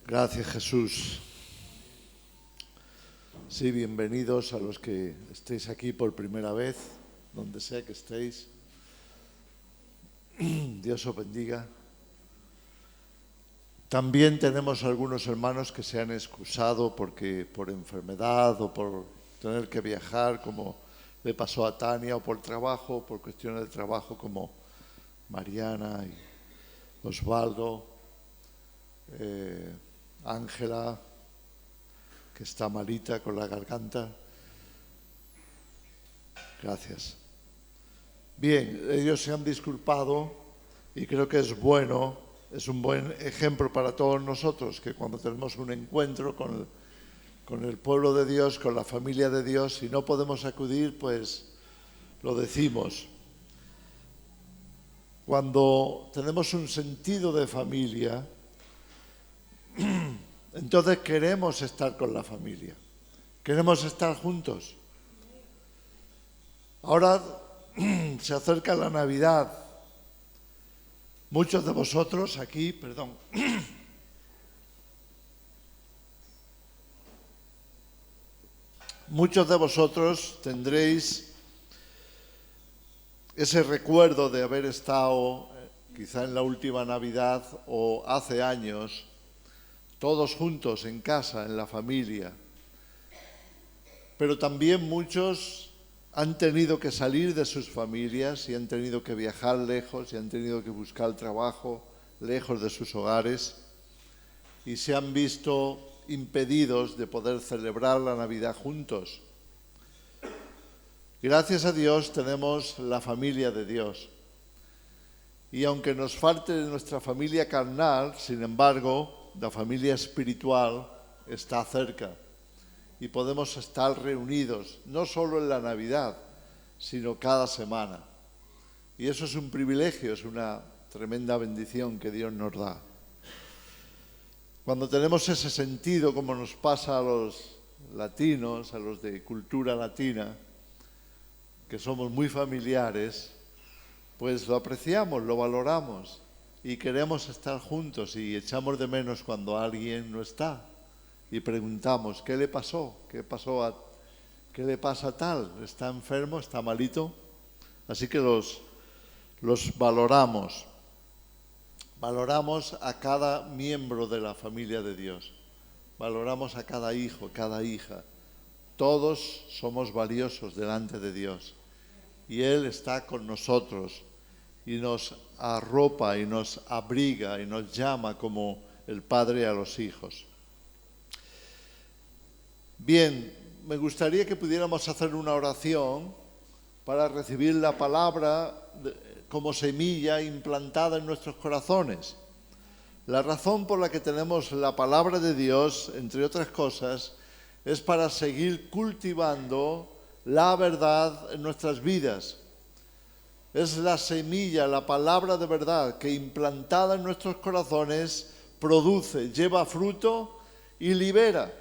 Gracias, Jesús. Sí, bienvenidos a los que estéis aquí por primera vez, donde sea que estéis. Dios os bendiga. También tenemos algunos hermanos que se han excusado porque por enfermedad o por tener que viajar, como le pasó a Tania, o por trabajo, por cuestiones de trabajo, como Mariana y Osvaldo, Ángela, que está malita con la garganta. Gracias. Bien, ellos se han disculpado y creo que es bueno, es un buen ejemplo para todos nosotros, que cuando tenemos un encuentro con el pueblo de Dios, con la familia de Dios, si no podemos acudir, pues lo decimos. Cuando tenemos un sentido de familia, entonces queremos estar con la familia, queremos estar juntos. Ahora se acerca la Navidad. Muchos de vosotros aquí, muchos de vosotros tendréis ese recuerdo de haber estado quizá en la última Navidad o hace años, todos juntos en casa, en la familia. Pero también muchos han tenido que salir de sus familias y han tenido que viajar lejos y han tenido que buscar trabajo lejos de sus hogares y se han visto impedidos de poder celebrar la Navidad juntos. Gracias a Dios tenemos la familia de Dios. Y aunque nos falte nuestra familia carnal, sin embargo, la familia espiritual está cerca. Y podemos estar reunidos, no solo en la Navidad, sino cada semana. Y eso es un privilegio, es una tremenda bendición que Dios nos da. Cuando tenemos ese sentido, como nos pasa a los latinos, a los de cultura latina, que somos muy familiares, pues lo apreciamos, lo valoramos y queremos estar juntos y echamos de menos cuando alguien no está. Y preguntamos, ¿qué le pasó? ¿Qué le pasa a tal? ¿Está enfermo? ¿Está malito? Así que los valoramos. Valoramos a cada miembro de la familia de Dios. Valoramos a cada hijo, cada hija. Todos somos valiosos delante de Dios. Y Él está con nosotros y nos arropa y nos abriga y nos llama como el Padre a los hijos. Bien, me gustaría que pudiéramos hacer una oración para recibir la palabra como semilla implantada en nuestros corazones. La razón por la que tenemos la palabra de Dios, entre otras cosas, es para seguir cultivando la verdad en nuestras vidas. Es la semilla, la palabra de verdad que implantada en nuestros corazones produce, lleva fruto y libera.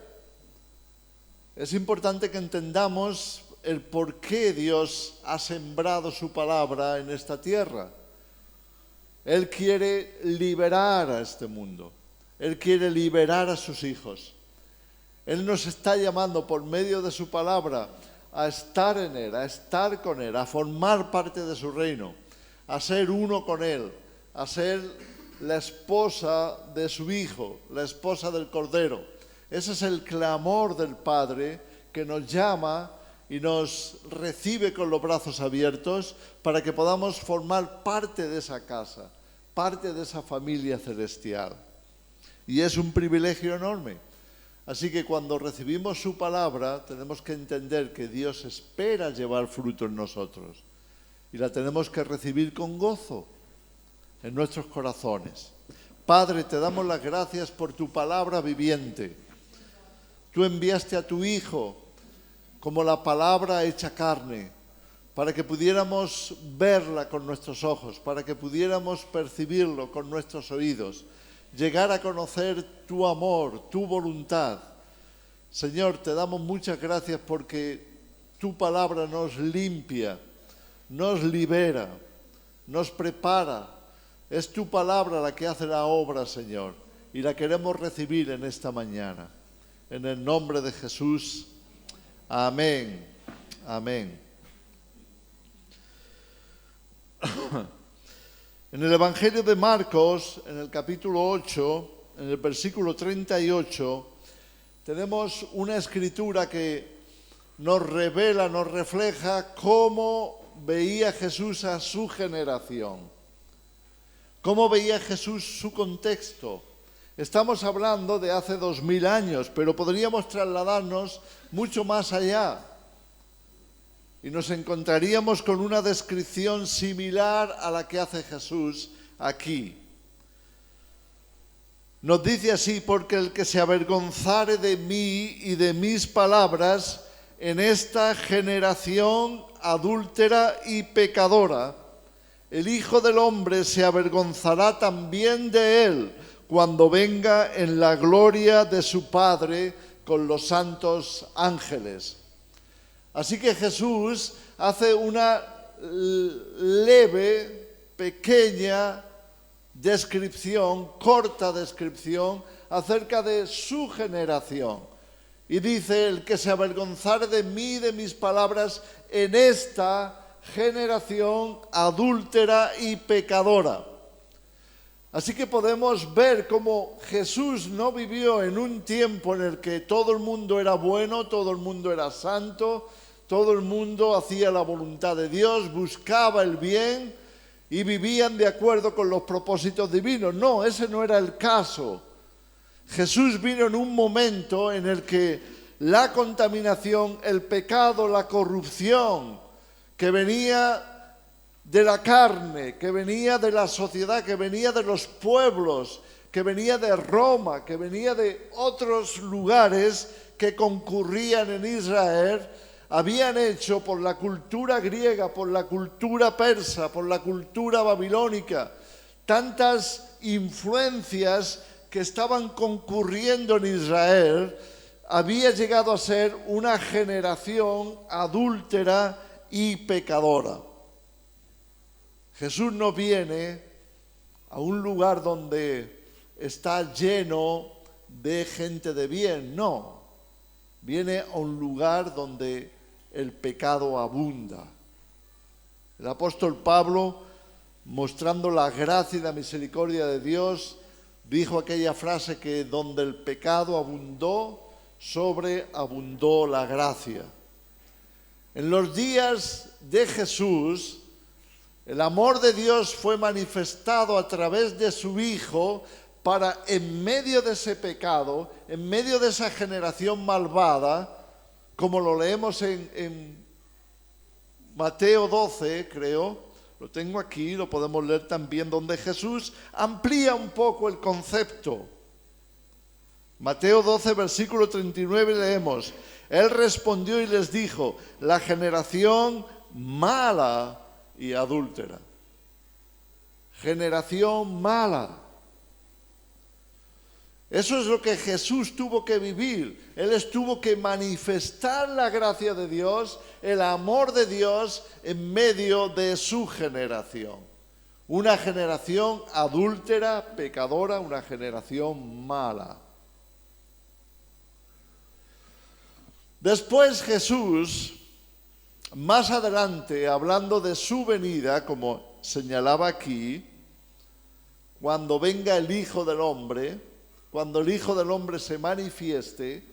Es importante que entendamos el por qué Dios ha sembrado su palabra en esta tierra. Él quiere liberar a este mundo. Él quiere liberar a sus hijos. Él nos está llamando por medio de su palabra a estar en Él, a estar con Él, a formar parte de su reino, a ser uno con Él, a ser la esposa de su Hijo, la esposa del Cordero. Ese es el clamor del Padre que nos llama y nos recibe con los brazos abiertos para que podamos formar parte de esa casa, parte de esa familia celestial. Y es un privilegio enorme. Así que cuando recibimos su palabra tenemos que entender que Dios espera llevar fruto en nosotros y la tenemos que recibir con gozo en nuestros corazones. Padre, te damos las gracias por tu palabra viviente. Tú enviaste a tu Hijo como la palabra hecha carne, para que pudiéramos verla con nuestros ojos, para que pudiéramos percibirlo con nuestros oídos, llegar a conocer tu amor, tu voluntad. Señor, te damos muchas gracias porque tu palabra nos limpia, nos libera, nos prepara. Es tu palabra la que hace la obra, Señor. y la queremos recibir en esta mañana. En el nombre de Jesús. Amén. Amén. En el Evangelio de Marcos, en el capítulo 8, en el versículo 38, tenemos una escritura que nos revela, nos refleja cómo veía Jesús a su generación, cómo veía Jesús su contexto. Estamos hablando de hace 2000 años, pero podríamos trasladarnos mucho más allá y nos encontraríamos con una descripción similar a la que hace Jesús aquí. Nos dice así: porque el que se avergonzare de mí y de mis palabras en esta generación adúltera y pecadora, el Hijo del Hombre se avergonzará también de él cuando venga en la gloria de su Padre con los santos ángeles. Así que Jesús hace una leve, pequeña descripción, corta descripción acerca de su generación. Y dice: el que se avergonzare de mí y de mis palabras en esta generación adúltera y pecadora. Así que podemos ver cómo Jesús no vivió en un tiempo en el que todo el mundo era bueno, todo el mundo era santo, todo el mundo hacía la voluntad de Dios, buscaba el bien y vivían de acuerdo con los propósitos divinos. No, ese no era el caso. Jesús vino en un momento en el que la contaminación, el pecado, la corrupción que venía de la carne, que venía de la sociedad, que venía de los pueblos, que venía de Roma, que venía de otros lugares que concurrían en Israel, habían hecho por la cultura griega, por la cultura persa, por la cultura babilónica, tantas influencias que estaban concurriendo en Israel, había llegado a ser una generación adúltera y pecadora. Jesús no viene a un lugar donde está lleno de gente de bien, no. Viene a un lugar donde el pecado abunda. El apóstol Pablo, mostrando la gracia y la misericordia de Dios, dijo aquella frase que donde el pecado abundó, sobreabundó la gracia. En los días de Jesús, el amor de Dios fue manifestado a través de su Hijo para, en medio de ese pecado, en medio de esa generación malvada, como lo leemos en Mateo 12, creo, lo tengo aquí, lo podemos leer también, donde Jesús amplía un poco el concepto. Mateo 12, versículo 39, leemos: Él respondió y les dijo: la generación mala y adúltera. Generación mala. Eso es lo que Jesús tuvo que vivir. Él tuvo que manifestar la gracia de Dios, el amor de Dios en medio de su generación. Una generación adúltera, pecadora, una generación mala. Después Jesús, más adelante, hablando de su venida, como señalaba aquí, cuando venga el Hijo del Hombre, cuando el Hijo del Hombre se manifieste,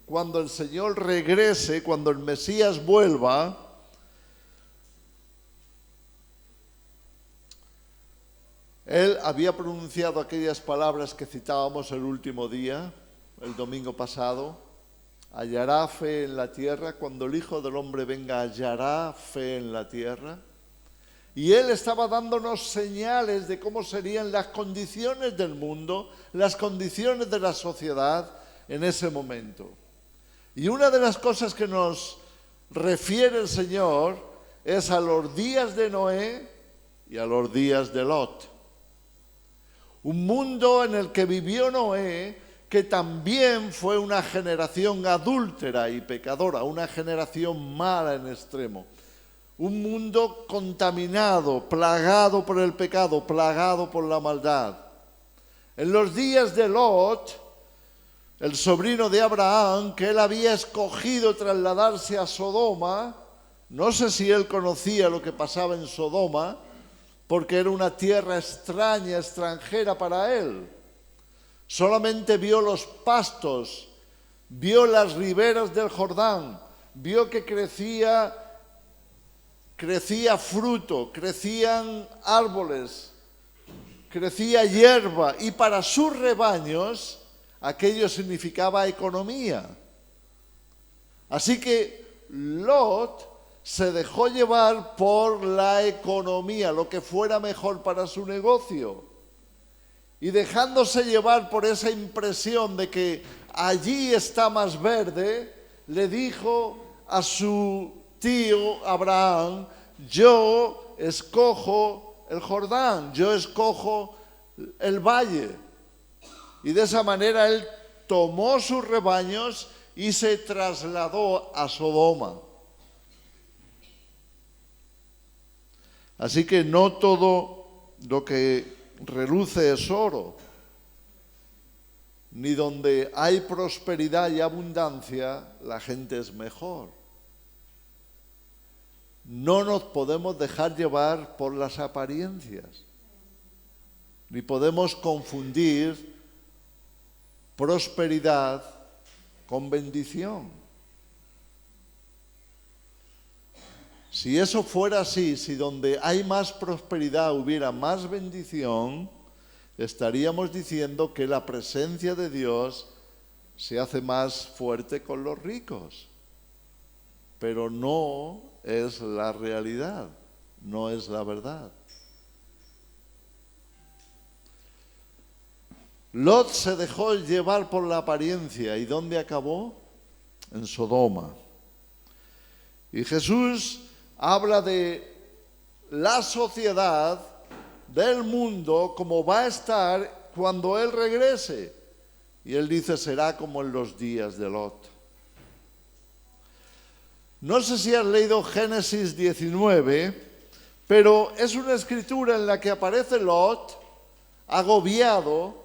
cuando el Señor regrese, cuando el Mesías vuelva, Él había pronunciado aquellas palabras que citábamos el último día, el domingo pasado: hallará fe en la tierra. Cuando el Hijo del Hombre venga, hallará fe en la tierra. Y Él estaba dándonos señales de cómo serían las condiciones del mundo, las condiciones de la sociedad en ese momento. Y una de las cosas que nos refiere el Señor es a los días de Noé y a los días de Lot. Un mundo en el que vivió Noé, que también fue una generación adúltera y pecadora, una generación mala en extremo. Un mundo contaminado, plagado por el pecado, plagado por la maldad. En los días de Lot, el sobrino de Abraham, que él había escogido trasladarse a Sodoma, no sé si él conocía lo que pasaba en Sodoma, porque era una tierra extraña, extranjera para él. Solamente vio los pastos, vio las riberas del Jordán, vio que crecía fruto, crecían árboles, crecía hierba, y para sus rebaños aquello significaba economía. Así que Lot se dejó llevar por la economía, lo que fuera mejor para su negocio. Y dejándose llevar por esa impresión de que allí está más verde, le dijo a su tío Abraham: yo escojo el Jordán, yo escojo el valle. Y de esa manera él tomó sus rebaños y se trasladó a Sodoma. Así que no todo lo que reluce es oro, ni donde hay prosperidad y abundancia la gente es mejor. No nos podemos dejar llevar por las apariencias, ni podemos confundir prosperidad con bendición. Si eso fuera así, si donde hay más prosperidad hubiera más bendición, estaríamos diciendo que la presencia de Dios se hace más fuerte con los ricos. Pero no es la realidad, no es la verdad. Lot se dejó llevar por la apariencia. ¿Y dónde acabó? En Sodoma. Y Jesús habla de la sociedad del mundo como va a estar cuando Él regrese. Y Él dice: será como en los días de Lot. No sé si has leído Génesis 19, pero es una escritura en la que aparece Lot agobiado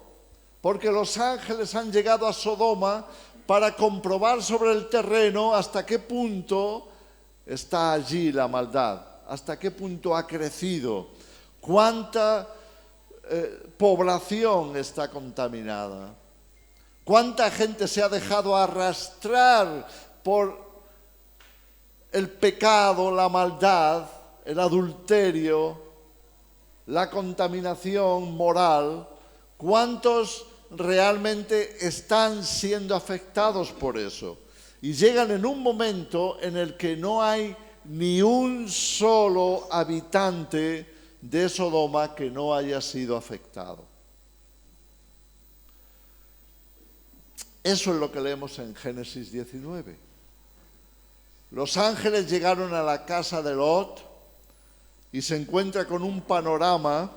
porque los ángeles han llegado a Sodoma para comprobar sobre el terreno hasta qué punto está allí la maldad, hasta qué punto ha crecido, cuánta población está contaminada, cuánta gente se ha dejado arrastrar por el pecado, la maldad, el adulterio, la contaminación moral. ¿Cuántos realmente están siendo afectados por eso? Y llegan en un momento en el que no hay ni un solo habitante de Sodoma que no haya sido afectado. Eso es lo que leemos en Génesis 19. Los ángeles llegaron a la casa de Lot y se encuentra con un panorama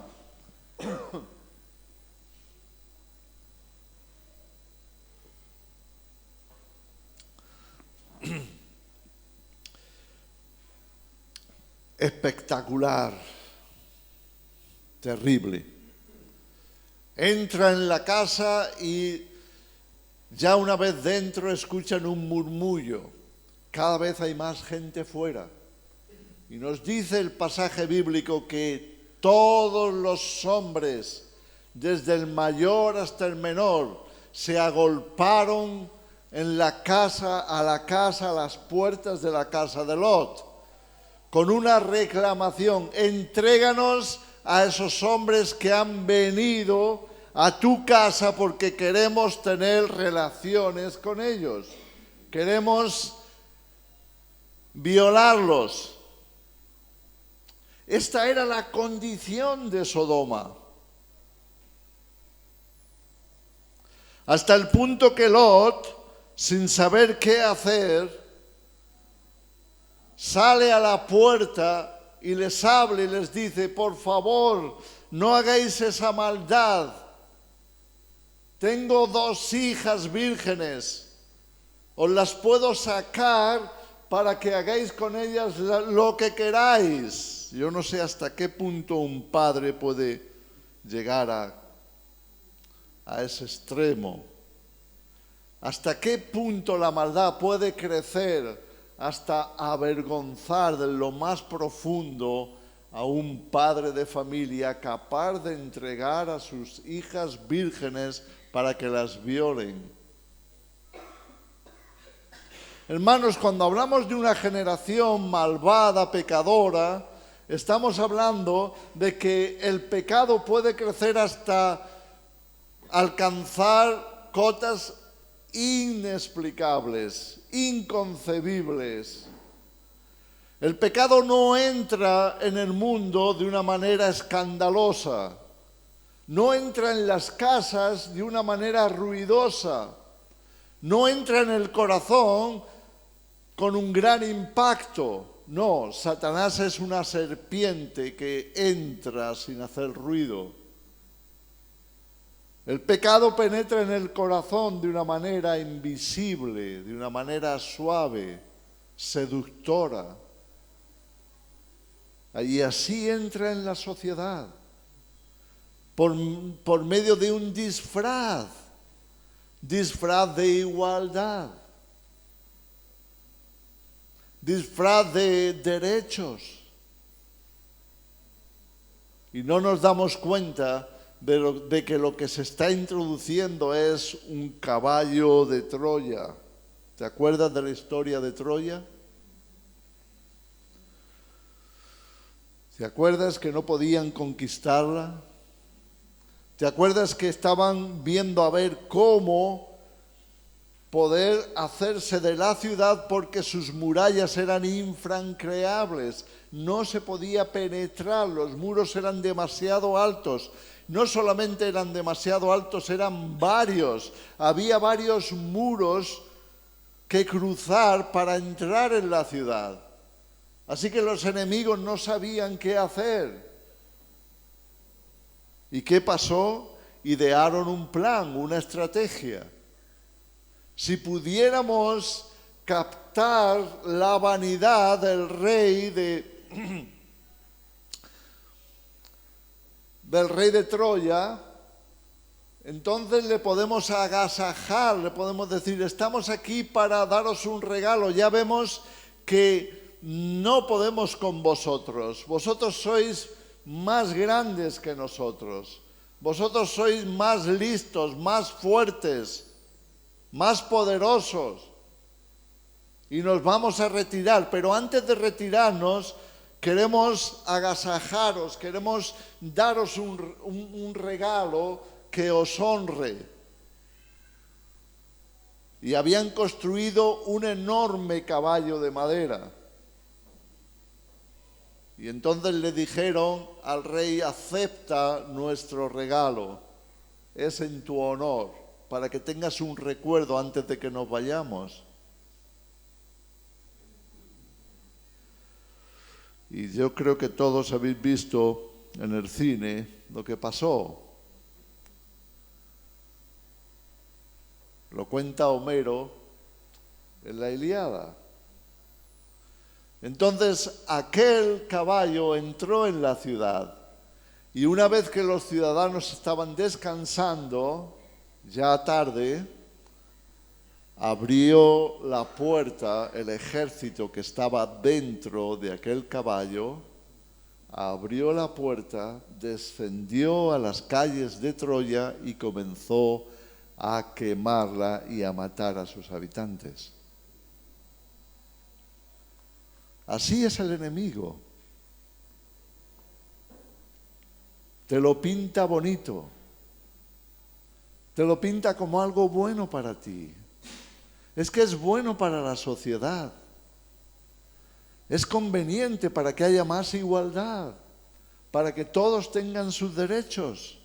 espectacular, terrible. Entra en la casa y ya una vez dentro escuchan un murmullo. Cada vez hay más gente fuera. Y nos dice el pasaje bíblico que todos los hombres, desde el mayor hasta el menor, se agolparon en la casa, a las puertas de la casa de Lot, con una reclamación: entréganos a esos hombres que han venido a tu casa porque queremos tener relaciones con ellos, queremos violarlos. Esta era la condición de Sodoma. Hasta el punto que Lot, sin saber qué hacer, sale a la puerta y les habla y les dice: por favor, no hagáis esa maldad. Tengo 2 hijas vírgenes, os las puedo sacar para que hagáis con ellas lo que queráis. Yo no sé hasta qué punto un padre puede llegar a ese extremo. ¿Hasta qué punto la maldad puede crecer hasta avergonzar de lo más profundo a un padre de familia capaz de entregar a sus hijas vírgenes para que las violen? Hermanos, cuando hablamos de una generación malvada, pecadora, estamos hablando de que el pecado puede crecer hasta alcanzar cotas inexplicables, inconcebibles. El pecado no entra en el mundo de una manera escandalosa, no entra en las casas de una manera ruidosa, no entra en el corazón con un gran impacto. No, Satanás es una serpiente que entra sin hacer ruido. El pecado penetra en el corazón de una manera invisible, de una manera suave, seductora. Y así entra en la sociedad, por medio de un disfraz de igualdad, disfraz de derechos. Y no nos damos cuenta de que lo que se está introduciendo es un caballo de Troya. ¿Te acuerdas de la historia de Troya? ¿Te acuerdas que no podían conquistarla? ¿Te acuerdas que estaban viendo a ver cómo poder hacerse de la ciudad porque sus murallas eran infranqueables? No se podía penetrar, los muros eran demasiado altos. No solamente eran demasiado altos, eran varios. Había varios muros que cruzar para entrar en la ciudad. Así que los enemigos no sabían qué hacer. ¿Y qué pasó? Idearon un plan, una estrategia. Si pudiéramos captar la vanidad del rey de Troya, entonces le podemos agasajar, le podemos decir: estamos aquí para daros un regalo. Ya vemos que no podemos con vosotros. Vosotros sois más grandes que nosotros. Vosotros sois más listos, más fuertes, más poderosos. Y nos vamos a retirar. Pero antes de retirarnos, queremos agasajaros, queremos daros un regalo que os honre. Y habían construido un enorme caballo de madera. Y entonces le dijeron al rey: acepta nuestro regalo, es en tu honor, para que tengas un recuerdo antes de que nos vayamos. Y yo creo que todos habéis visto en el cine lo que pasó. Lo cuenta Homero en la Ilíada. Entonces aquel caballo entró en la ciudad y una vez que los ciudadanos estaban descansando, ya tarde, abrió la puerta el ejército que estaba dentro de aquel caballo, abrió la puerta, descendió a las calles de Troya y comenzó a quemarla y a matar a sus habitantes. Así es el enemigo. Te lo pinta bonito. Te lo pinta como algo bueno para ti. Es que es bueno para la sociedad. Es conveniente para que haya más igualdad, para que todos tengan sus derechos.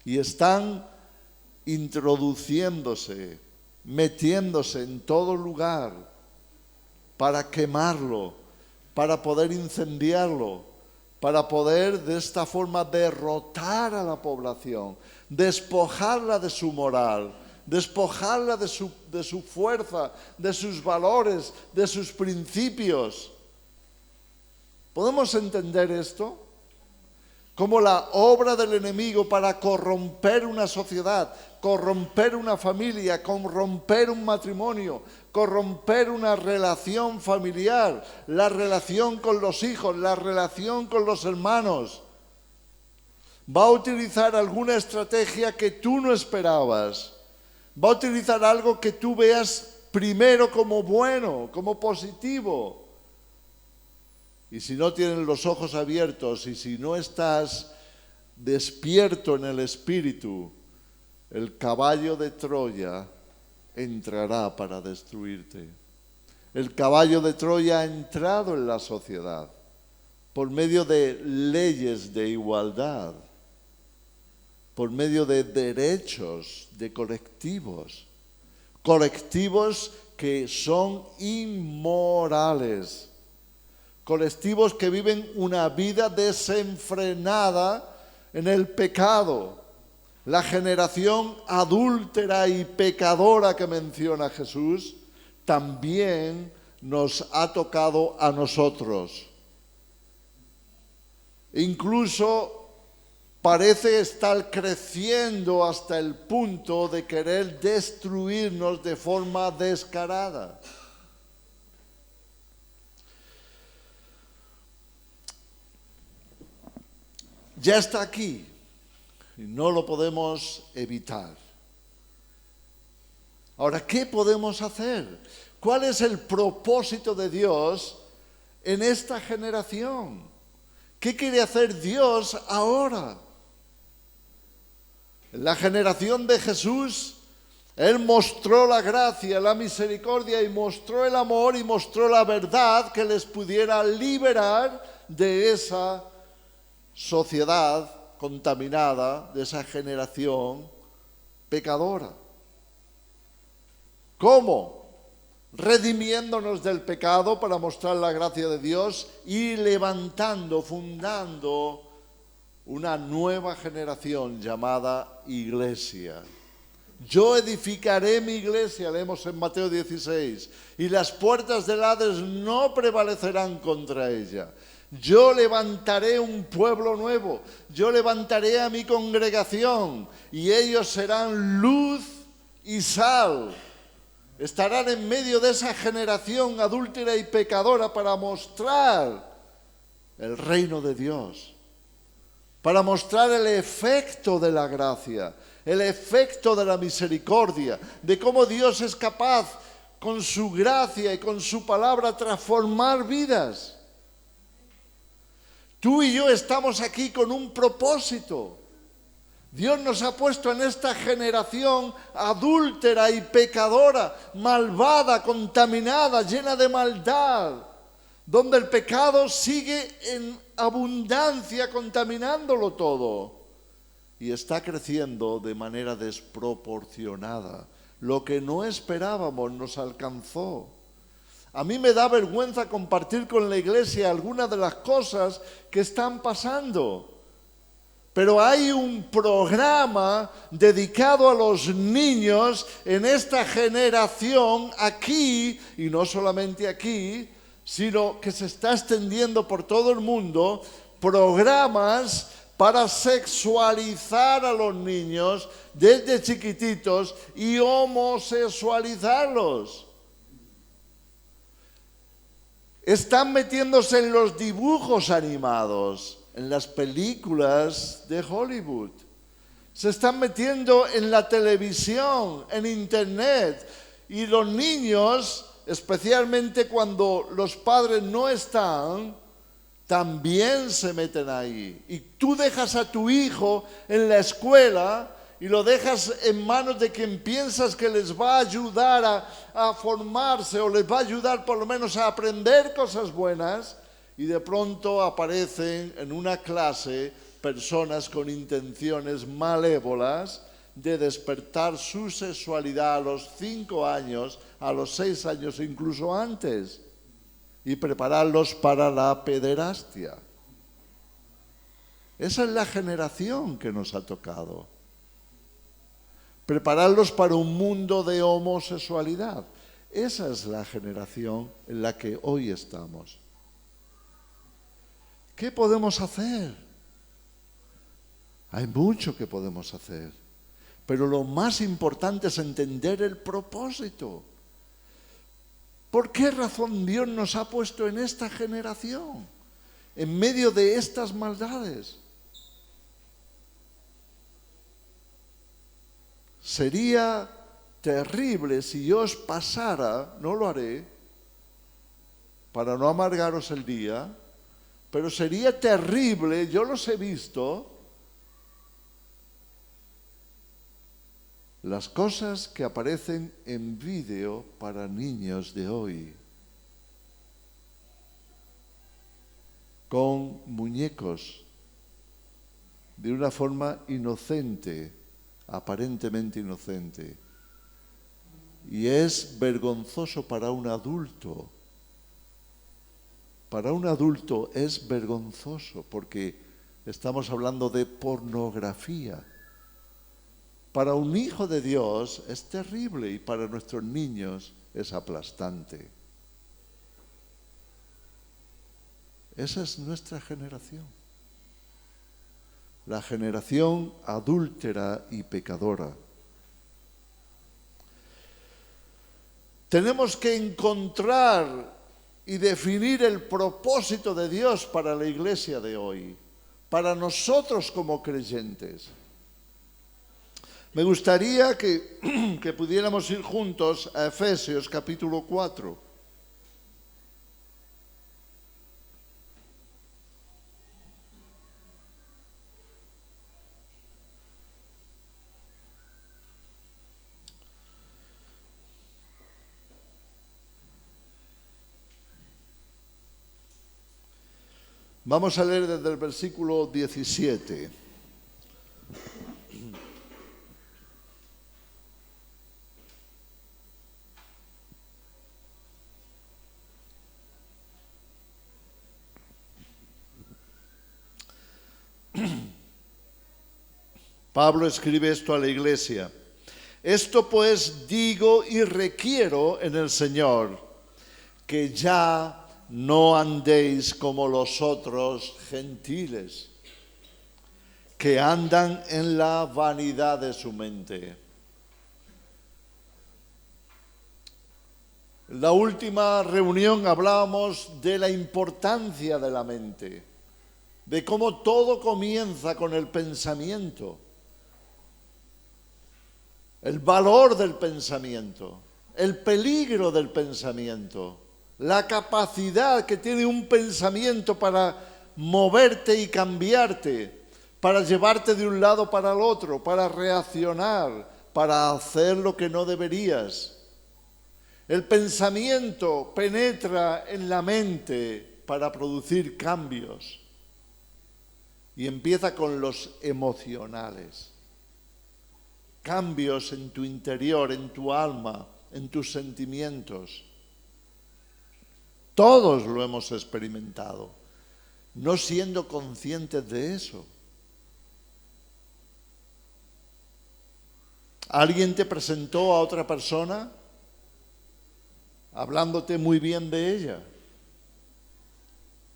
Y están introduciéndose, metiéndose en todo lugar para quemarlo, para poder incendiarlo, para poder de esta forma derrotar a la población, despojarla de su moral, despojarla de su fuerza, de sus valores, de sus principios. ¿Podemos entender esto? como la obra del enemigo para corromper una sociedad, corromper una familia, corromper un matrimonio, corromper una relación familiar, la relación con los hijos, la relación con los hermanos. Va a utilizar alguna estrategia que tú no esperabas. Va a utilizar algo que tú veas primero como bueno, como positivo. Y si no tienes los ojos abiertos y si no estás despierto en el espíritu, el caballo de Troya entrará para destruirte. El caballo de Troya ha entrado en la sociedad por medio de leyes de igualdad, por medio de derechos, de colectivos que son inmorales. Colectivos que viven una vida desenfrenada en el pecado. La generación adúltera y pecadora que menciona Jesús también nos ha tocado a nosotros. Incluso parece estar creciendo hasta el punto de querer destruirnos de forma descarada. Ya está aquí y no lo podemos evitar. Ahora, ¿qué podemos hacer? ¿Cuál es el propósito de Dios en esta generación? ¿Qué quiere hacer Dios ahora? En la generación de Jesús, Él mostró la gracia, la misericordia y mostró el amor y mostró la verdad que les pudiera liberar de esa sociedad contaminada, de esa generación pecadora. ¿Cómo? Redimiéndonos del pecado para mostrar la gracia de Dios y levantando, fundando una nueva generación llamada iglesia. Yo edificaré mi iglesia, leemos en Mateo 16, y las puertas del Hades no prevalecerán contra ella. Yo levantaré un pueblo nuevo, yo levantaré a mi congregación y ellos serán luz y sal. Estarán en medio de esa generación adúltera y pecadora para mostrar el reino de Dios, para mostrar el efecto de la gracia, el efecto de la misericordia, de cómo Dios es capaz con su gracia y con su palabra transformar vidas. Tú y yo estamos aquí con un propósito. Dios nos ha puesto en esta generación adúltera y pecadora, malvada, contaminada, llena de maldad, donde el pecado sigue en abundancia contaminándolo todo y está creciendo de manera desproporcionada. Lo que no esperábamos nos alcanzó. A mí me da vergüenza compartir con la iglesia algunas de las cosas que están pasando. Pero hay un programa dedicado a los niños en esta generación aquí, y no solamente aquí, sino que se está extendiendo por todo el mundo, programas para sexualizar a los niños desde chiquititos y homosexualizarlos. Están metiéndose en los dibujos animados, en las películas de Hollywood. Se están metiendo en la televisión, en internet. Y los niños, especialmente cuando los padres no están, también se meten ahí. Y tú dejas a tu hijo en la escuela y lo dejas en manos de quien piensas que les va a ayudar a formarse o les va a ayudar por lo menos a aprender cosas buenas, y de pronto aparecen en una clase personas con intenciones malévolas de despertar su sexualidad a los 5 años, a los 6 años, incluso antes, y prepararlos para la pederastia. Esa es la generación que nos ha tocado. Prepararlos para un mundo de homosexualidad. Esa es la generación en la que hoy estamos. ¿Qué podemos hacer? Hay mucho que podemos hacer, pero lo más importante es entender el propósito. ¿Por qué razón Dios nos ha puesto en esta generación, en medio de estas maldades? Sería terrible si yo os pasara, no lo haré, para no amargaros el día, pero sería terrible, yo los he visto, las cosas que aparecen en vídeo para niños de hoy, con muñecos, de una forma inocente, aparentemente inocente. Y es vergonzoso para un adulto. Para un adulto es vergonzoso porque estamos hablando de pornografía. Para un hijo de Dios es terrible y para nuestros niños es aplastante. Esa es nuestra generación. La generación adúltera y pecadora. Tenemos que encontrar y definir el propósito de Dios para la iglesia de hoy, para nosotros como creyentes. Me gustaría que pudiéramos ir juntos a Efesios capítulo 4. Vamos a leer desde el versículo 17. Pablo escribe esto a la iglesia. Esto pues digo y requiero en el Señor, que ya no andéis como los otros gentiles, que andan en la vanidad de su mente. En la última reunión hablábamos de la importancia de la mente, de cómo todo comienza con el pensamiento. El valor del pensamiento, el peligro del pensamiento, la capacidad que tiene un pensamiento para moverte y cambiarte, para llevarte de un lado para el otro, para reaccionar, para hacer lo que no deberías. El pensamiento penetra en la mente para producir cambios y empieza con los emocionales. Cambios en tu interior, en tu alma, en tus sentimientos. Todos lo hemos experimentado, no siendo conscientes de eso. ¿Alguien te presentó a otra persona hablándote muy bien de ella?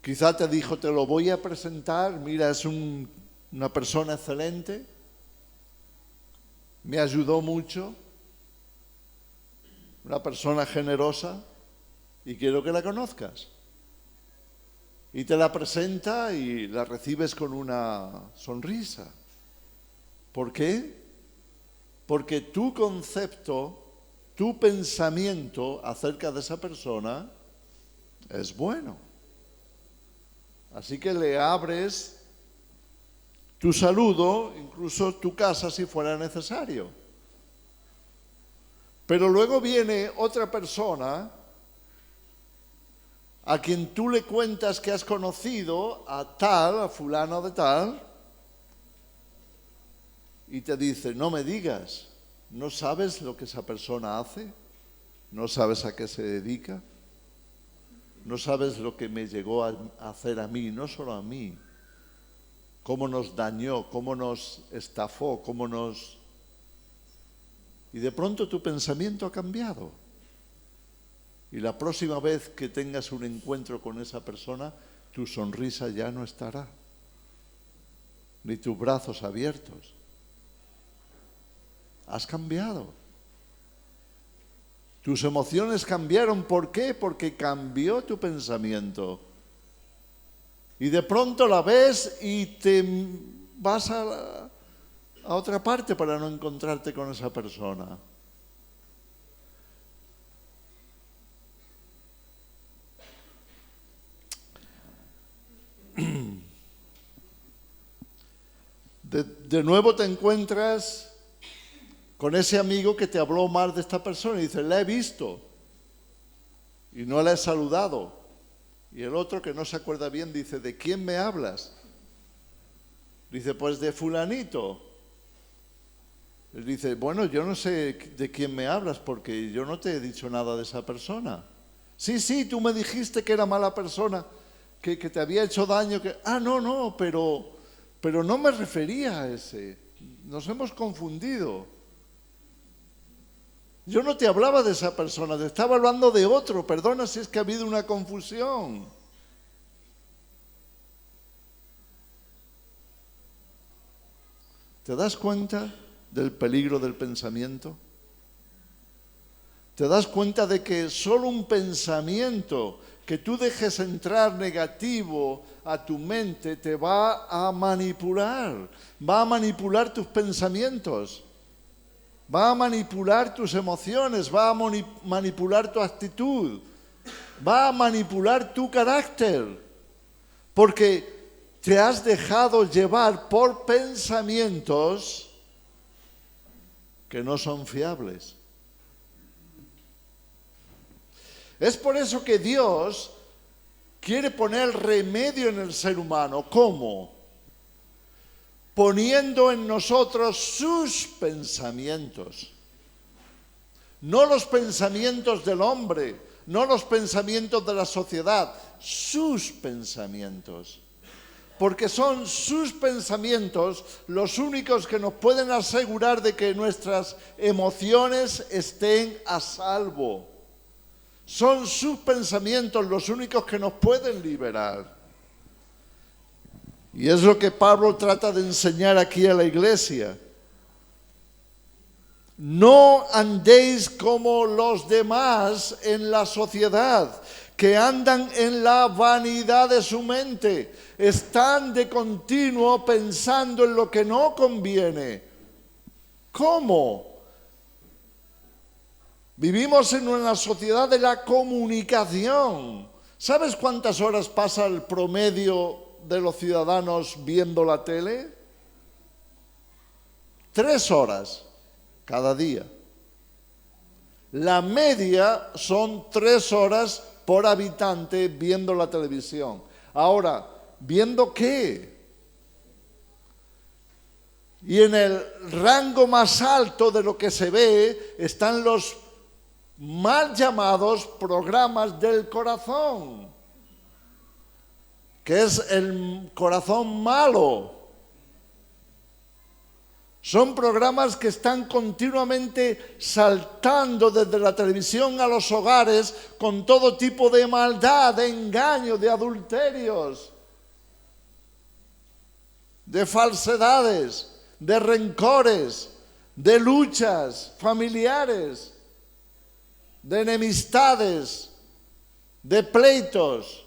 Quizá te dijo, te lo voy a presentar, mira, es una persona excelente. Me ayudó mucho, una persona generosa, y quiero que la conozcas. Y te la presenta y la recibes con una sonrisa. ¿Por qué? Porque tu concepto, tu pensamiento acerca de esa persona es bueno. Así que le abres tu saludo, incluso tu casa si fuera necesario. Pero luego viene otra persona a quien tú le cuentas que has conocido a tal, a fulano de tal, y te dice, no me digas, ¿no sabes lo que esa persona hace? ¿No sabes a qué se dedica? ¿No sabes lo que me llegó a hacer a mí, no solo a mí? Cómo nos dañó, cómo nos estafó, Y de pronto tu pensamiento ha cambiado. Y la próxima vez que tengas un encuentro con esa persona, tu sonrisa ya no estará. ni tus brazos abiertos. Has cambiado. Tus emociones cambiaron. ¿Por qué? Porque cambió tu pensamiento. Y de pronto la ves y te vas a otra parte para no encontrarte con esa persona. De nuevo te encuentras con ese amigo que te habló mal de esta persona y dices, la he visto y no la he saludado. Y el otro que no se acuerda bien dice, ¿de quién me hablas? Dice, pues de fulanito. Él dice, bueno, yo no sé de quién me hablas porque yo no te he dicho nada de esa persona. Sí, tú me dijiste que era mala persona, que te había hecho daño. No, pero no me refería a ese. Nos hemos confundido. Yo no te hablaba de esa persona, te estaba hablando de otro. Perdona si es que ha habido una confusión. ¿Te das cuenta del peligro del pensamiento? ¿Te das cuenta de que solo un pensamiento que tú dejes entrar negativo a tu mente te va a manipular tus pensamientos, va a manipular tus emociones, va a manipular tu actitud, va a manipular tu carácter, porque te has dejado llevar por pensamientos que no son fiables. Es por eso que Dios quiere poner remedio en el ser humano. ¿Cómo? Poniendo en nosotros sus pensamientos. No los pensamientos del hombre, no los pensamientos de la sociedad, sus pensamientos. Porque son sus pensamientos los únicos que nos pueden asegurar de que nuestras emociones estén a salvo. Son sus pensamientos los únicos que nos pueden liberar. Y es lo que Pablo trata de enseñar aquí a la iglesia. No andéis como los demás en la sociedad, que andan en la vanidad de su mente. Están de continuo pensando en lo que no conviene. ¿Cómo? Vivimos en una sociedad de la comunicación. ¿Sabes cuántas horas pasa el promedio de los ciudadanos viendo la tele? 3 horas cada día. La media son 3 horas por habitante viendo la televisión. Ahora, ¿viendo qué? Y en el rango más alto de lo que se ve están los mal llamados programas del corazón, que es el corazón malo. Son programas que están continuamente saltando desde la televisión a los hogares con todo tipo de maldad, de engaño, de adulterios, de falsedades, de rencores, de luchas familiares, de enemistades, de pleitos.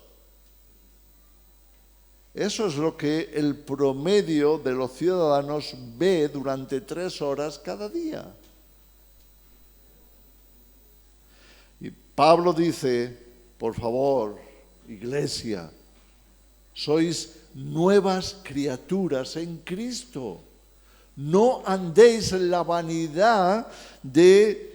Eso es lo que el promedio de los ciudadanos ve durante 3 horas cada día. Y Pablo dice, por favor, iglesia, sois nuevas criaturas en Cristo. No andéis en la vanidad de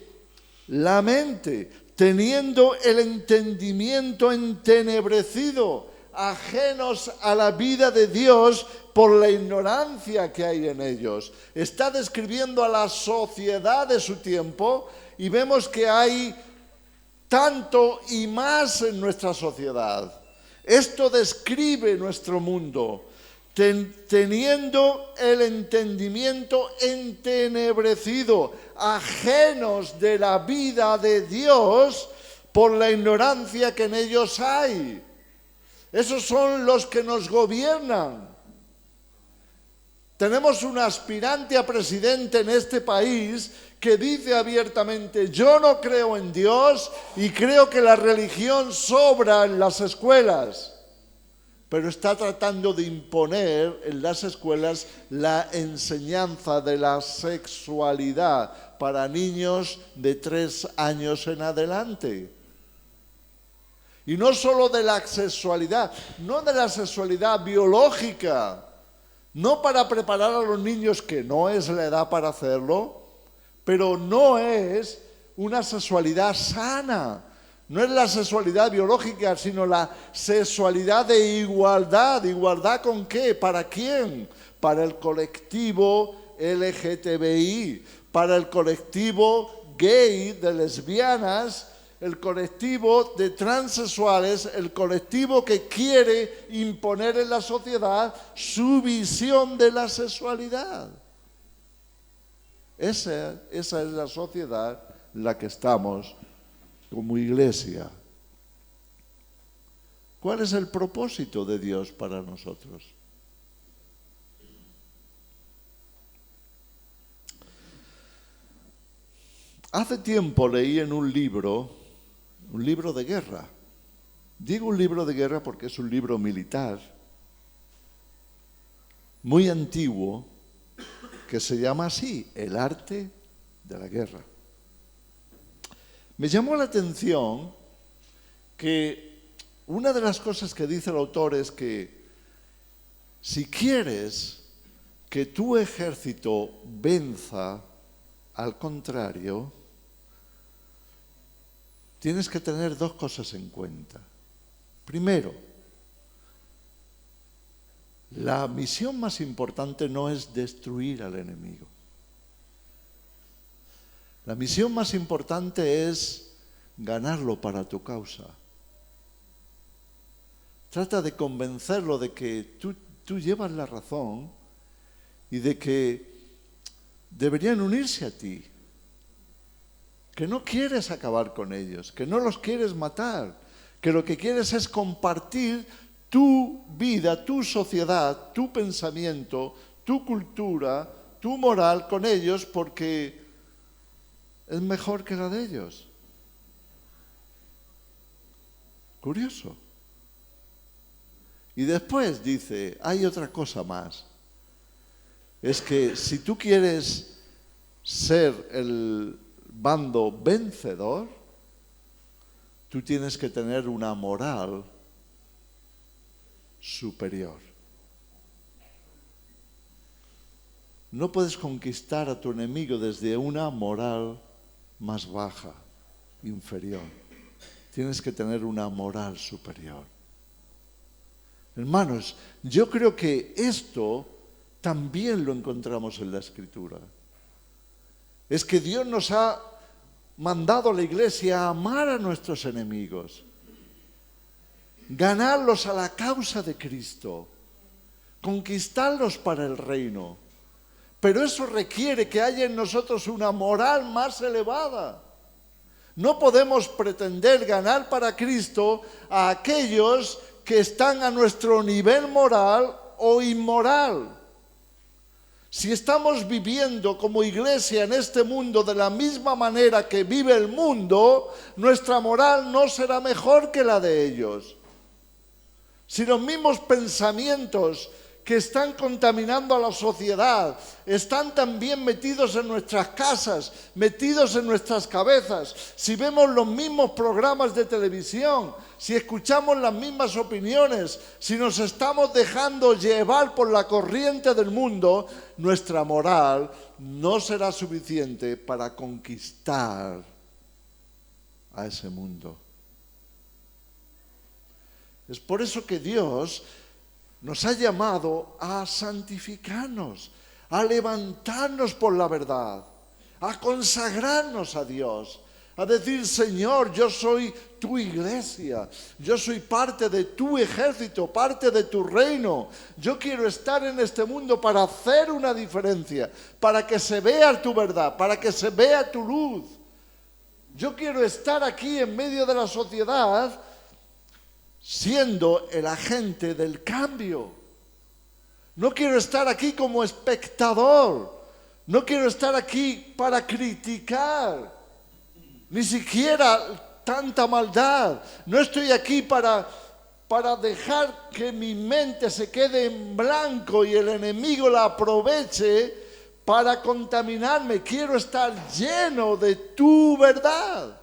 la mente, teniendo el entendimiento entenebrecido, ajenos a la vida de Dios por la ignorancia que hay en ellos. Está describiendo a la sociedad de su tiempo y vemos que hay tanto y más en nuestra sociedad. Esto describe nuestro mundo. Teniendo el entendimiento entenebrecido, ajenos de la vida de Dios por la ignorancia que en ellos hay. Esos son los que nos gobiernan. Tenemos un aspirante a presidente en este país que dice abiertamente: yo no creo en Dios y creo que la religión sobra en las escuelas. Pero está tratando de imponer en las escuelas la enseñanza de la sexualidad para niños de 3 años en adelante. Y no solo de la sexualidad, no de la sexualidad biológica, no para preparar a los niños, que no es la edad para hacerlo, pero no es una sexualidad sana. No es la sexualidad biológica, sino la sexualidad de igualdad. ¿Igualdad con qué? ¿Para quién? Para el colectivo LGTBI, para el colectivo gay, de lesbianas, el colectivo de transexuales, el colectivo que quiere imponer en la sociedad su visión de la sexualidad. Esa es la sociedad en la que estamos como iglesia. ¿Cuál es el propósito de Dios para nosotros? Hace tiempo leí en un libro de guerra. Digo un libro de guerra porque es un libro militar, muy antiguo, que se llama así: El arte de la guerra. Me llamó la atención que una de las cosas que dice el autor es que si quieres que tu ejército venza al contrario, tienes que tener 2 cosas en cuenta. Primero, la misión más importante no es destruir al enemigo. La misión más importante es ganarlo para tu causa. Trata de convencerlo de que tú llevas la razón y de que deberían unirse a ti, que no quieres acabar con ellos, que no los quieres matar, que lo que quieres es compartir tu vida, tu sociedad, tu pensamiento, tu cultura, tu moral con ellos, porque es mejor que la de ellos. Curioso. Y después dice, hay otra cosa más. Es que si tú quieres ser el bando vencedor, tú tienes que tener una moral superior. No puedes conquistar a tu enemigo desde una moral más baja, inferior. Tienes que tener una moral superior. Hermanos, yo creo que esto también lo encontramos en la Escritura. Es que Dios nos ha mandado a la iglesia a amar a nuestros enemigos, ganarlos a la causa de Cristo, conquistarlos para el reino. Pero eso requiere que haya en nosotros una moral más elevada. No podemos pretender ganar para Cristo a aquellos que están a nuestro nivel moral o inmoral. Si estamos viviendo como iglesia en este mundo de la misma manera que vive el mundo, nuestra moral no será mejor que la de ellos. Si los mismos pensamientos que están contaminando a la sociedad están también metidos en nuestras casas, metidos en nuestras cabezas, si vemos los mismos programas de televisión, si escuchamos las mismas opiniones, si nos estamos dejando llevar por la corriente del mundo, nuestra moral no será suficiente para conquistar a ese mundo. Es por eso que Dios nos ha llamado a santificarnos, a levantarnos por la verdad, a consagrarnos a Dios, a decir: Señor, yo soy tu iglesia, yo soy parte de tu ejército, parte de tu reino. Yo quiero estar en este mundo para hacer una diferencia, para que se vea tu verdad, para que se vea tu luz. Yo quiero estar aquí en medio de la sociedad siendo el agente del cambio. No quiero estar aquí como espectador. No quiero estar aquí para criticar. Ni siquiera tanta maldad. No estoy aquí para dejar que mi mente se quede en blanco y el enemigo la aproveche para contaminarme. Quiero estar lleno de tu verdad.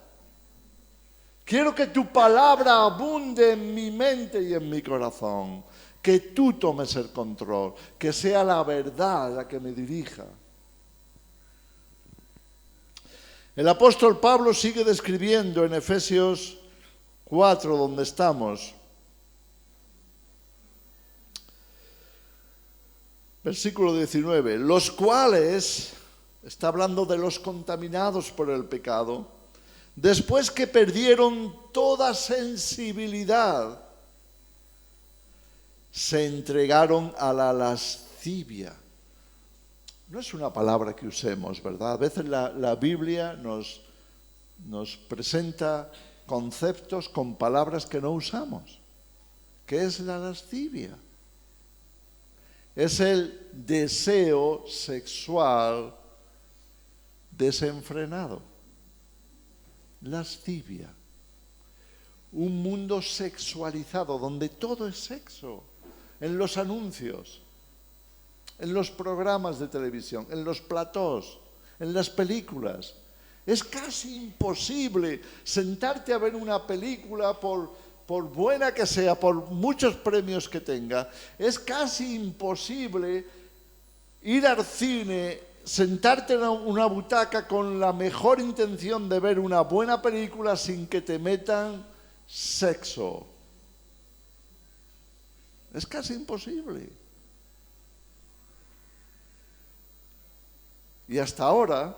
Quiero que tu palabra abunde en mi mente y en mi corazón. Que tú tomes el control, que sea la verdad la que me dirija. El apóstol Pablo sigue describiendo en Efesios 4, donde estamos, versículo 19, los cuales, está hablando de los contaminados por el pecado, después que perdieron toda sensibilidad, se entregaron a la lascivia. No es una palabra que usemos, ¿verdad? A veces la Biblia nos presenta conceptos con palabras que no usamos. ¿Qué es la lascivia? Es el deseo sexual desenfrenado. Lascivia. Un mundo sexualizado donde todo es sexo. En los anuncios, en los programas de televisión, en los platós, en las películas. Es casi imposible sentarte a ver una película, por buena que sea, por muchos premios que tenga. Es casi imposible ir al cine, sentarte en una butaca con la mejor intención de ver una buena película sin que te metan sexo. Es casi imposible. Y hasta ahora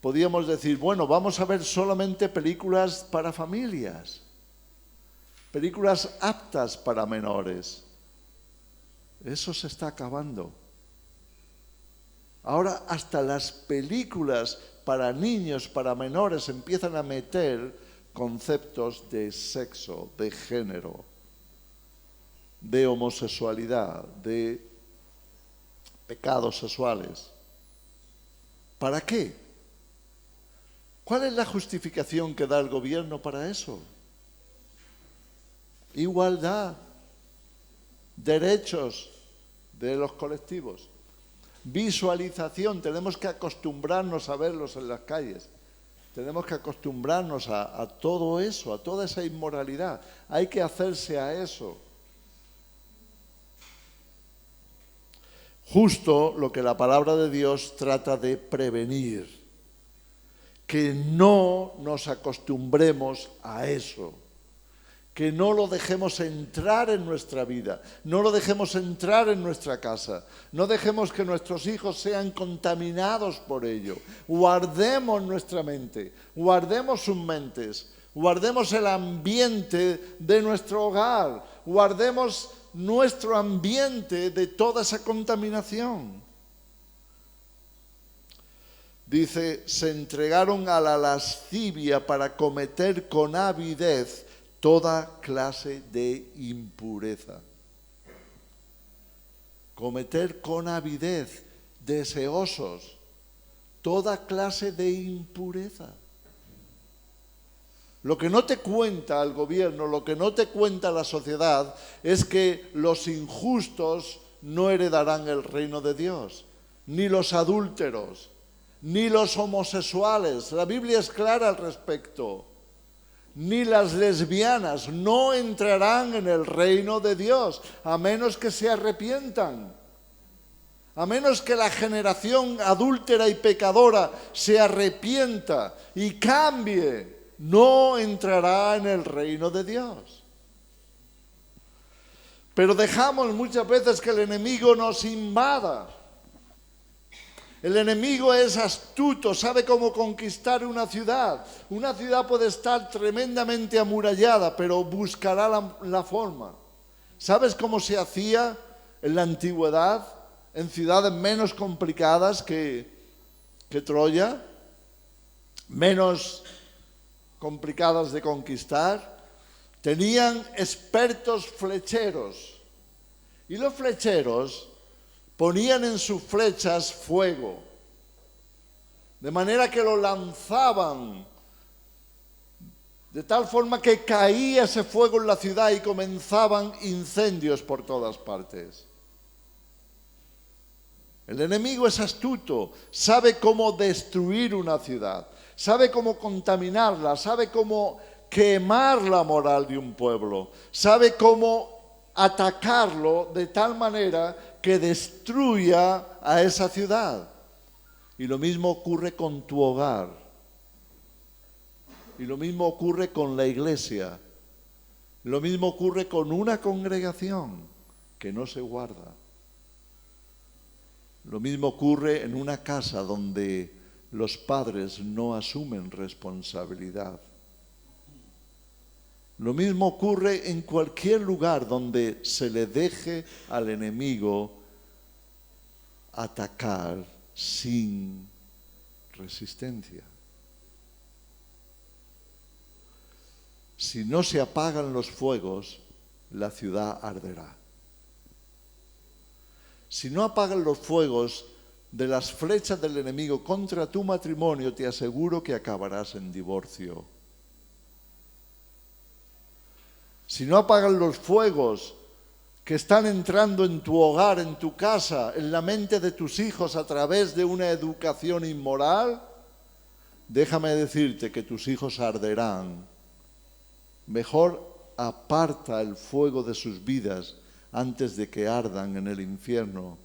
podíamos decir, bueno, vamos a ver solamente películas para familias, películas aptas para menores. Eso se está acabando. Ahora hasta las películas para niños, para menores, empiezan a meter conceptos de sexo, de género, de homosexualidad, de pecados sexuales. ¿Para qué? ¿Cuál es la justificación que da el gobierno para eso? Igualdad, derechos de los colectivos, visualización. Tenemos que acostumbrarnos a verlos en las calles. Tenemos que acostumbrarnos a todo eso, a toda esa inmoralidad. Hay que hacerse a eso. Justo lo que la palabra de Dios trata de prevenir, que no nos acostumbremos a eso, que no lo dejemos entrar en nuestra vida, no lo dejemos entrar en nuestra casa, no dejemos que nuestros hijos sean contaminados por ello. Guardemos nuestra mente, guardemos sus mentes, guardemos el ambiente de nuestro hogar, guardemos nuestro ambiente de toda esa contaminación. Dice, se entregaron a la lascivia para cometer con avidez toda clase de impureza. Cometer con avidez, deseosos, toda clase de impureza. Lo que no te cuenta el gobierno, lo que no te cuenta la sociedad, es que los injustos no heredarán el reino de Dios, ni los adúlteros, ni los homosexuales. La Biblia es clara al respecto. Ni las lesbianas no entrarán en el reino de Dios, a menos que se arrepientan. A menos que la generación adúltera y pecadora se arrepienta y cambie, no entrará en el reino de Dios. Pero dejamos muchas veces que el enemigo nos invada. El enemigo es astuto, sabe cómo conquistar una ciudad. Una ciudad puede estar tremendamente amurallada, pero buscará la forma. ¿Sabes cómo se hacía en la antigüedad, en ciudades menos complicadas que Troya? Menos complicadas de conquistar. Tenían expertos flecheros Y los flecheros ponían en sus flechas fuego, de manera que lo lanzaban, de tal forma que caía ese fuego en la ciudad y comenzaban incendios por todas partes. El enemigo es astuto, sabe cómo destruir una ciudad, sabe cómo contaminarla, sabe cómo quemar la moral de un pueblo, sabe cómo atacarlo de tal manera que destruya a esa ciudad. Y lo mismo ocurre con tu hogar, y lo mismo ocurre con la iglesia, lo mismo ocurre con una congregación que no se guarda. Lo mismo ocurre en una casa donde los padres no asumen responsabilidad. Lo mismo ocurre en cualquier lugar donde se le deje al enemigo atacar sin resistencia. Si no se apagan los fuegos, la ciudad arderá. Si no apagan los fuegos de las flechas del enemigo contra tu matrimonio, te aseguro que acabarás en divorcio. Si no apagan los fuegos que están entrando en tu hogar, en tu casa, en la mente de tus hijos a través de una educación inmoral, déjame decirte que tus hijos arderán. Mejor aparta el fuego de sus vidas antes de que ardan en el infierno.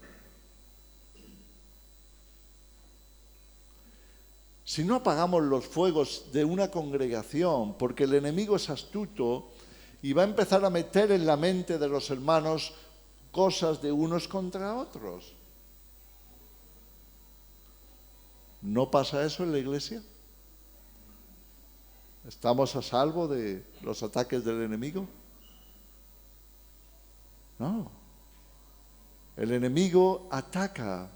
Si no apagamos los fuegos de una congregación, porque el enemigo es astuto y va a empezar a meter en la mente de los hermanos cosas de unos contra otros. ¿No pasa eso en la iglesia? ¿Estamos a salvo de los ataques del enemigo? No. El enemigo ataca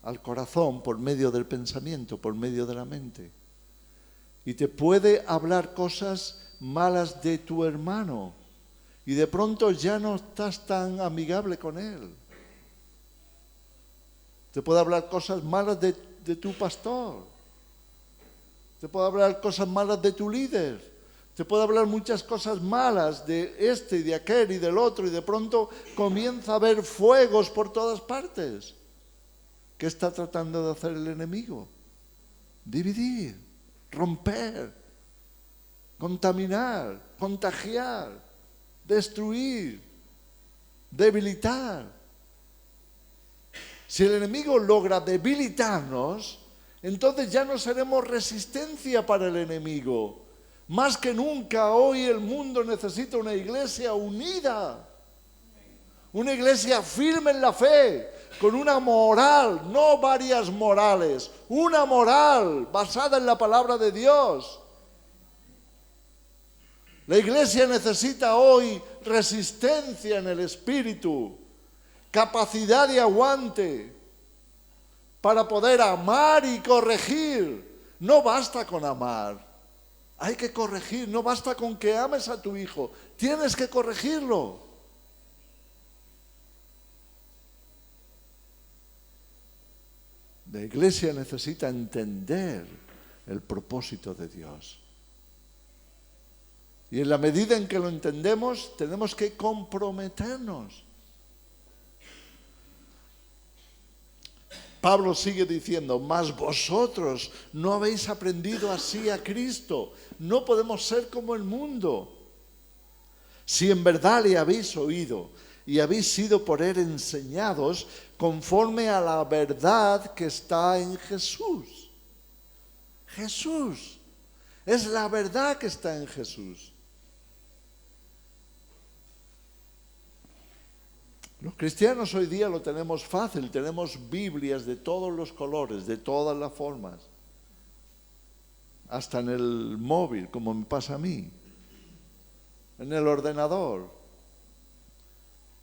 al corazón por medio del pensamiento, por medio de la mente. Y te puede hablar cosas malas de tu hermano. Y de pronto ya no estás tan amigable con él. Te puede hablar cosas malas de tu pastor. Te puede hablar cosas malas de tu líder. Te puede hablar muchas cosas malas de este y de aquel y del otro, y de pronto comienza a haber fuegos por todas partes. ¿Qué está tratando de hacer el enemigo? Dividir, romper, contaminar, contagiar, destruir, debilitar. Si el enemigo logra debilitarnos, entonces ya no seremos resistencia para el enemigo. Más que nunca hoy el mundo necesita una iglesia unida, una iglesia firme en la fe, con una moral, no varias morales, una moral basada en la palabra de Dios. La iglesia necesita hoy resistencia en el espíritu, capacidad de aguante para poder amar y corregir. No basta con amar. Hay que corregir, no basta con que ames a tu hijo, tienes que corregirlo. La iglesia necesita entender el propósito de Dios. Y en la medida en que lo entendemos, tenemos que comprometernos. Pablo sigue diciendo, mas vosotros no habéis aprendido así a Cristo. No podemos ser como el mundo. Si en verdad le habéis oído y habéis sido por él enseñados conforme a la verdad que está en Jesús. Jesús. Es la verdad que está en Jesús. Los cristianos hoy día lo tenemos fácil, tenemos Biblias de todos los colores, de todas las formas, hasta en el móvil, como me pasa a mí, en el ordenador.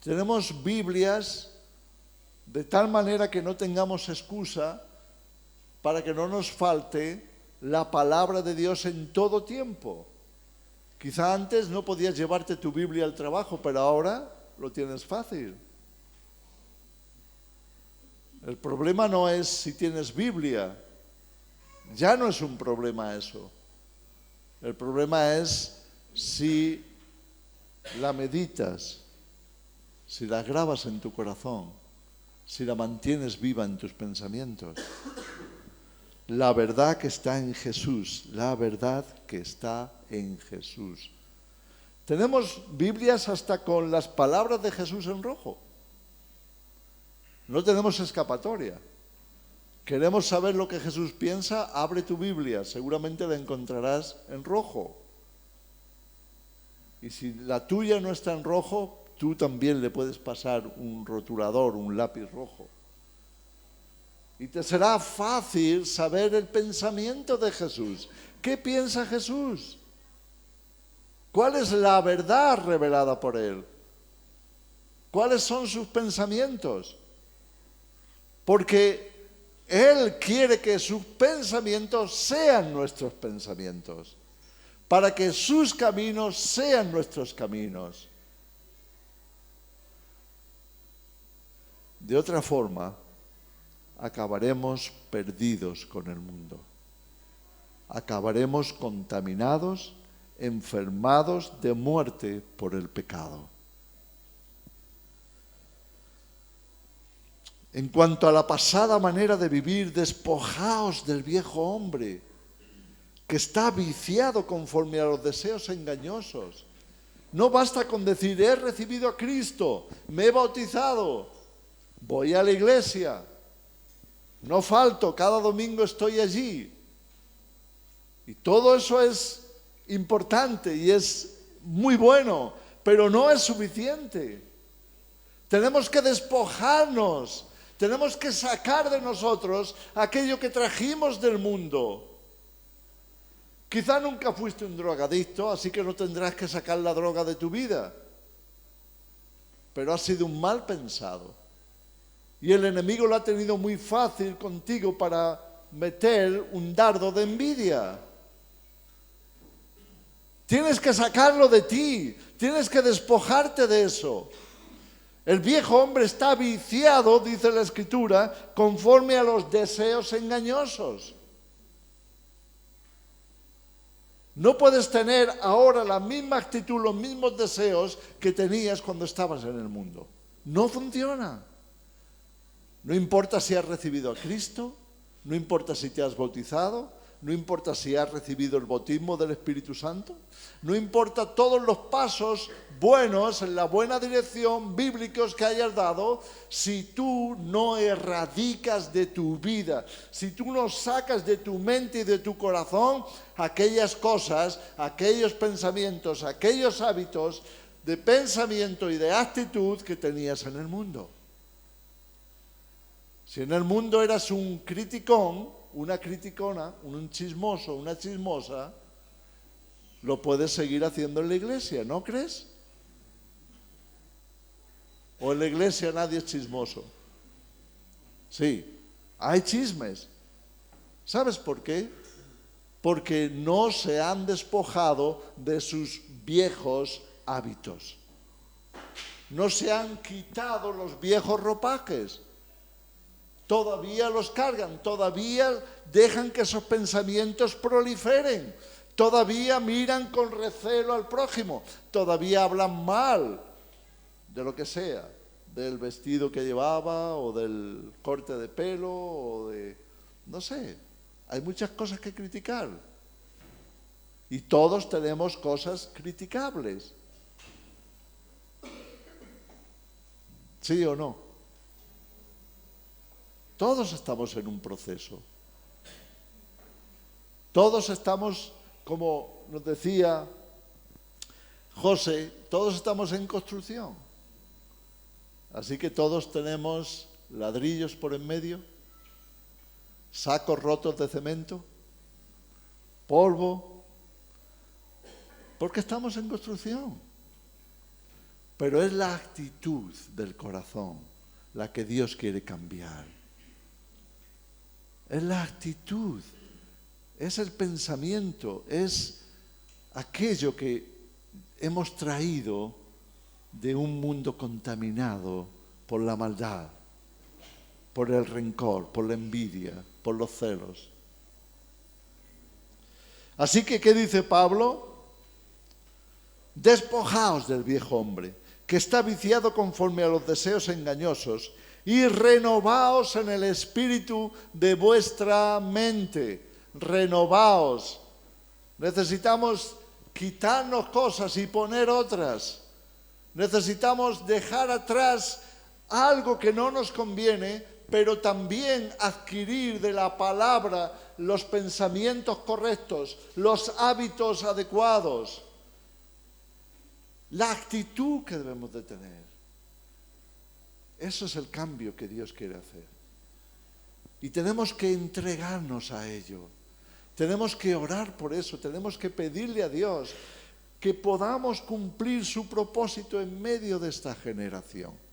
Tenemos Biblias de tal manera que no tengamos excusa para que no nos falte la palabra de Dios en todo tiempo. Quizá antes no podías llevarte tu Biblia al trabajo, pero ahora lo tienes fácil. El problema no es si tienes Biblia. Ya no es un problema eso. El problema es si la meditas, si la grabas en tu corazón, si la mantienes viva en tus pensamientos. La verdad que está en Jesús, la verdad que está en Jesús. Tenemos Biblias hasta con las palabras de Jesús en rojo. No tenemos escapatoria. ¿Queremos saber lo que Jesús piensa? Abre tu Biblia, seguramente la encontrarás en rojo. Y si la tuya no está en rojo, tú también le puedes pasar un rotulador, un lápiz rojo. Y te será fácil saber el pensamiento de Jesús. ¿Qué piensa Jesús? ¿Cuál es la verdad revelada por Él? ¿Cuáles son sus pensamientos? Porque Él quiere que sus pensamientos sean nuestros pensamientos, para que sus caminos sean nuestros caminos. De otra forma, acabaremos perdidos con el mundo. Acabaremos contaminados, enfermados de muerte por el pecado. En cuanto a la pasada manera de vivir, despojaos del viejo hombre, que está viciado conforme a los deseos engañosos. No basta con decir, he recibido a Cristo, me he bautizado, voy a la iglesia, no falto, cada domingo estoy allí. Y todo eso es importante y es muy bueno, pero no es suficiente. Tenemos que despojarnos, tenemos que sacar de nosotros aquello que trajimos del mundo. Quizá nunca fuiste un drogadicto, así que no tendrás que sacar la droga de tu vida. Pero has sido un mal pensado. Y el enemigo lo ha tenido muy fácil contigo para meter un dardo de envidia. Tienes que sacarlo de ti, tienes que despojarte de eso. El viejo hombre está viciado, dice la Escritura, conforme a los deseos engañosos. No puedes tener ahora la misma actitud, los mismos deseos que tenías cuando estabas en el mundo. No funciona. No importa si has recibido a Cristo, no importa si te has bautizado, no importa si has recibido el bautismo del Espíritu Santo, no importa todos los pasos buenos en la buena dirección bíblicos que hayas dado, si tú no erradicas de tu vida, si tú no sacas de tu mente y de tu corazón aquellas cosas, aquellos pensamientos, aquellos hábitos de pensamiento y de actitud que tenías en el mundo. Si en el mundo eras un criticón, una criticona, un chismoso, una chismosa, lo puedes seguir haciendo en la iglesia, ¿no crees? ¿O en la iglesia nadie es chismoso? Sí, hay chismes. ¿Sabes por qué? Porque no se han despojado de sus viejos hábitos. No se han quitado los viejos ropajes. Todavía los cargan, todavía dejan que esos pensamientos proliferen, todavía miran con recelo al prójimo, todavía hablan mal de lo que sea, del vestido que llevaba o del corte de pelo o de, no sé, hay muchas cosas que criticar. Y todos tenemos cosas criticables. ¿Sí o no? Todos estamos en un proceso. Todos estamos, como nos decía José, todos estamos en construcción. Así que todos tenemos ladrillos por en medio, sacos rotos de cemento, polvo, porque estamos en construcción. Pero es la actitud del corazón la que Dios quiere cambiar. Es la actitud, es el pensamiento, es aquello que hemos traído de un mundo contaminado por la maldad, por el rencor, por la envidia, por los celos. Así que, ¿qué dice Pablo? Despojaos del viejo hombre, que está viciado conforme a los deseos engañosos, y renovaos en el espíritu de vuestra mente. Renovaos. Necesitamos quitarnos cosas y poner otras. Necesitamos dejar atrás algo que no nos conviene, pero también adquirir de la palabra los pensamientos correctos, los hábitos adecuados, la actitud que debemos de tener. Eso es el cambio que Dios quiere hacer. Y tenemos que entregarnos a ello. Tenemos que orar por eso, tenemos que pedirle a Dios que podamos cumplir su propósito en medio de esta generación.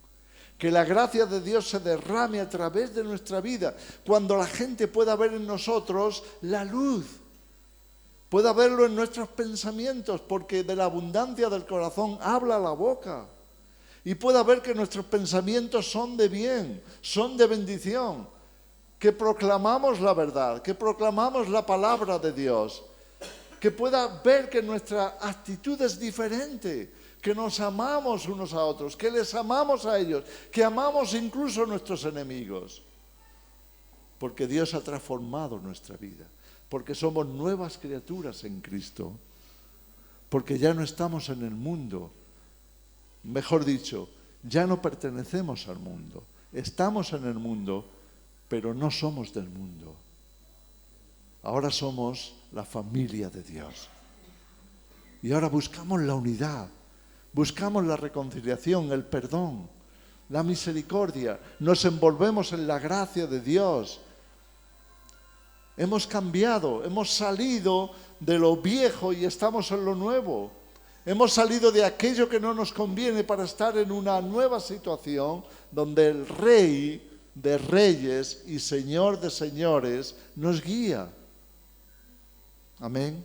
Que la gracia de Dios se derrame a través de nuestra vida, cuando la gente pueda ver en nosotros la luz, pueda verlo en nuestros pensamientos, porque de la abundancia del corazón habla la boca, y pueda ver que nuestros pensamientos son de bien, son de bendición, que proclamamos la verdad, que proclamamos la palabra de Dios, que pueda ver que nuestra actitud es diferente, que nos amamos unos a otros, que les amamos a ellos, que amamos incluso a nuestros enemigos. Porque Dios ha transformado nuestra vida, porque somos nuevas criaturas en Cristo, porque ya no estamos en el mundo, mejor dicho, ya no pertenecemos al mundo, estamos en el mundo, pero no somos del mundo. Ahora somos la familia de Dios. Y ahora buscamos la unidad, buscamos la reconciliación, el perdón, la misericordia. Nos envolvemos en la gracia de Dios. Hemos cambiado, hemos salido de lo viejo y estamos en lo nuevo. Hemos salido de aquello que no nos conviene para estar en una nueva situación donde el Rey de Reyes y Señor de Señores nos guía. Amén.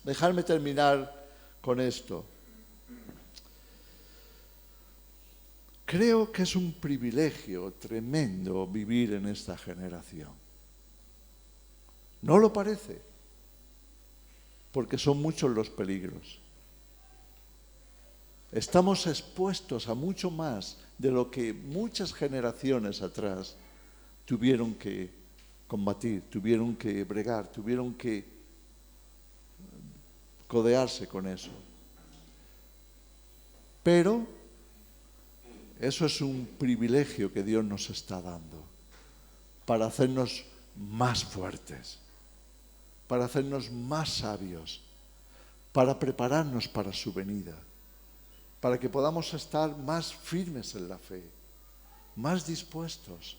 Dejadme terminar con esto. Creo que es un privilegio tremendo vivir en esta generación. ¿No lo parece? Porque son muchos los peligros. Estamos expuestos a mucho más de lo que muchas generaciones atrás tuvieron que combatir, tuvieron que bregar, tuvieron que codearse con eso. Pero eso es un privilegio que Dios nos está dando para hacernos más fuertes, para hacernos más sabios, para prepararnos para su venida, para que podamos estar más firmes en la fe, más dispuestos.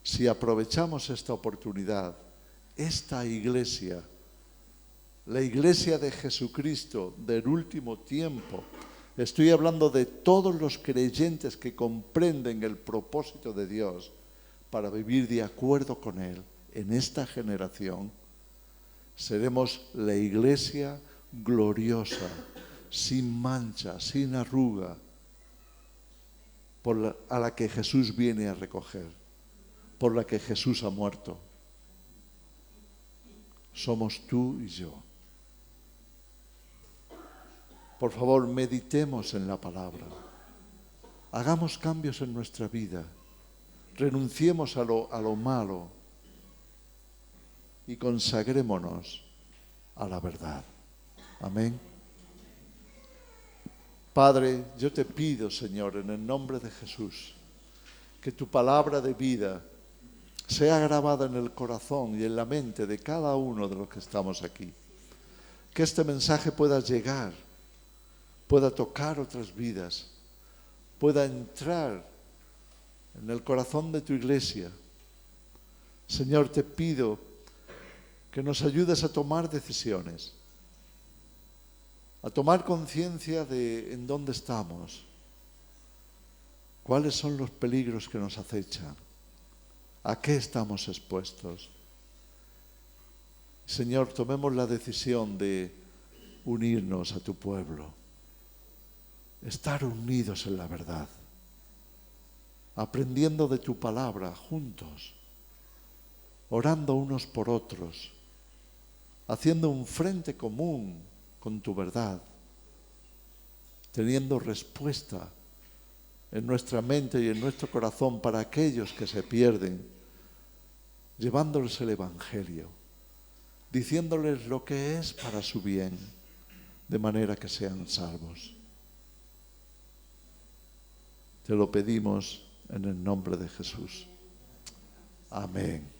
Si aprovechamos esta oportunidad, esta iglesia, la iglesia de Jesucristo del último tiempo, estoy hablando de todos los creyentes que comprenden el propósito de Dios para vivir de acuerdo con Él en esta generación, seremos la iglesia gloriosa, sin mancha, sin arruga, a la que Jesús viene a recoger, por la que Jesús ha muerto. Somos tú y yo. Por favor, meditemos en la palabra. Hagamos cambios en nuestra vida. Renunciemos a lo malo y consagrémonos a la verdad. Amén. Padre, yo te pido, Señor, en el nombre de Jesús, que tu palabra de vida sea grabada en el corazón y en la mente de cada uno de los que estamos aquí. Que este mensaje pueda llegar, pueda tocar otras vidas, pueda entrar en el corazón de tu iglesia. Señor, te pido que nos ayudes a tomar decisiones, a tomar conciencia de en dónde estamos, cuáles son los peligros que nos acechan, a qué estamos expuestos. Señor, tomemos la decisión de unirnos a tu pueblo, estar unidos en la verdad, aprendiendo de tu palabra juntos, orando unos por otros, haciendo un frente común con tu verdad, teniendo respuesta en nuestra mente y en nuestro corazón para aquellos que se pierden, llevándoles el Evangelio, diciéndoles lo que es para su bien, de manera que sean salvos. Te lo pedimos en el nombre de Jesús. Amén.